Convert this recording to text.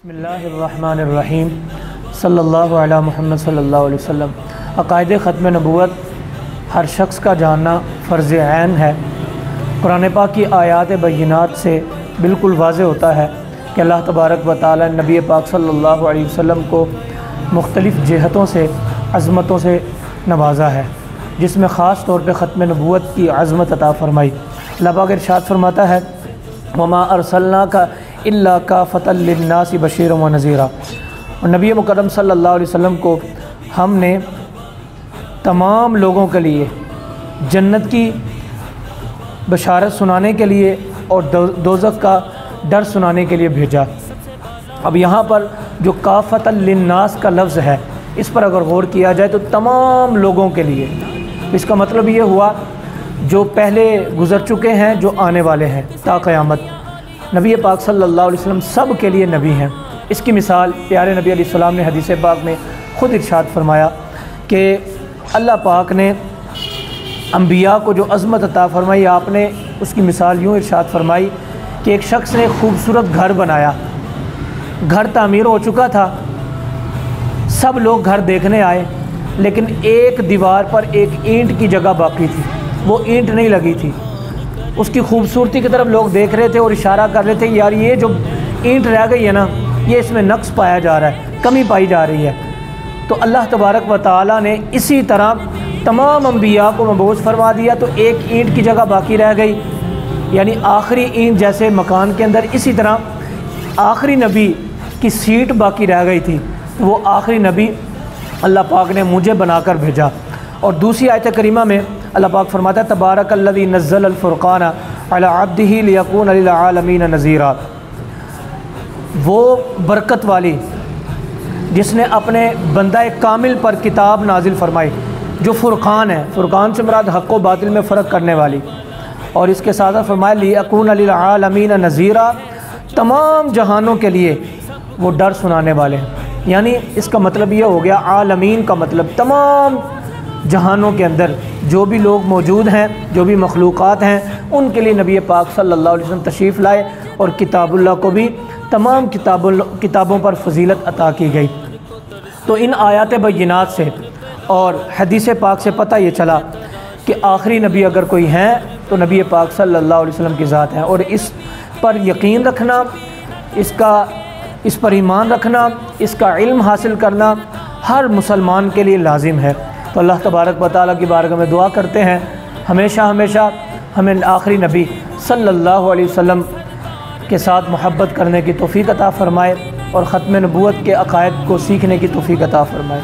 بسم اللہ الرحمن الرحیم صلی اللہ علی محمد صلی اللہ علیہ وسلم۔ عقائد ختم نبوت ہر شخص کا جاننا فرض عین ہے۔ قرآن پاک کی آیات بینات سے بالکل واضح ہوتا ہے کہ اللہ تبارک و تعالی نبی پاک صلی اللہ علیہ وسلم کو مختلف جہتوں سے عظمتوں سے نوازا ہے، جس میں خاص طور پہ ختم نبوت کی عظمت عطا فرمائی۔ اللہ پاک ارشاد فرماتا ہے وما ارسلناک الا کافۃ للناس بشیرا ونذیرا، اور نبی مکرم صلی اللہ علیہ وسلم کو ہم نے تمام لوگوں کے لیے جنت کی بشارت سنانے کے لیے اور دوزخ کا ڈر سنانے کے لیے بھیجا۔ اب یہاں پر جو کافۃ للناس کا لفظ ہے، اس پر اگر غور کیا جائے تو تمام لوگوں کے لیے، اس کا مطلب یہ ہوا جو پہلے گزر چکے ہیں، جو آنے والے ہیں تا قیامت۔ نبی پاک صلی اللہ علیہ وسلم سب کے لیے نبی ہیں۔ اس کی مثال پیارے نبی علیہ السلام نے حدیث پاک میں خود ارشاد فرمایا کہ اللہ پاک نے انبیاء کو جو عظمت عطا فرمائی، آپ نے اس کی مثال یوں ارشاد فرمائی کہ ایک شخص نے خوبصورت گھر بنایا، گھر تعمیر ہو چکا تھا، سب لوگ گھر دیکھنے آئے، لیکن ایک دیوار پر ایک اینٹ کی جگہ باقی تھی، وہ اینٹ نہیں لگی تھی۔ اس کی خوبصورتی کی طرف لوگ دیکھ رہے تھے اور اشارہ کر رہے تھے یار یہ جو اینٹ رہ گئی ہے نا، یہ اس میں نقص پایا جا رہا ہے، کمی پائی جا رہی ہے۔ تو اللہ تبارک و تعالیٰ نے اسی طرح تمام انبیاء کو مبعوث فرما دیا، تو ایک اینٹ کی جگہ باقی رہ گئی، یعنی آخری اینٹ جیسے مکان کے اندر، اسی طرح آخری نبی کی سیٹ باقی رہ گئی تھی، وہ آخری نبی اللہ پاک نے مجھے بنا کر بھیجا۔ اور دوسری آیت کریمہ میں اللہ پاک فرماتا ہے تبارک الذی نزل الفرقان علی عبدہ لیکون للعالمین نذیرا، وہ برکت والی جس نے اپنے بندہ کامل پر کتاب نازل فرمائی، جو فرقان ہے، فرقان سے مراد حق و باطل میں فرق کرنے والی، اور اس کے ساتھ فرمایا لیکون للعالمین نذیرا، تمام جہانوں کے لیے وہ ڈر سنانے والے ہیں۔ یعنی اس کا مطلب یہ ہو گیا، عالمین کا مطلب تمام جہانوں کے اندر جو بھی لوگ موجود ہیں، جو بھی مخلوقات ہیں، ان کے لیے نبی پاک صلی اللہ علیہ وسلم تشریف لائے، اور کتاب اللہ کو بھی تمام کتابوں پر فضیلت عطا کی گئی۔ تو ان آیات بینات سے اور حدیث پاک سے پتہ یہ چلا کہ آخری نبی اگر کوئی ہیں تو نبی پاک صلی اللہ علیہ وسلم کی ذات ہے، اور اس پر یقین رکھنا، اس پر ایمان رکھنا، اس کا علم حاصل کرنا ہر مسلمان کے لیے لازم ہے۔ تو اللہ تبارک و تعالیٰ کی بارگاہ میں دعا کرتے ہیں ہمیشہ ہمیں آخری نبی صلی اللہ علیہ وسلم کے ساتھ محبت کرنے کی توفیق عطا فرمائے، اور ختم نبوت کے عقائد کو سیکھنے کی توفیق عطا فرمائے۔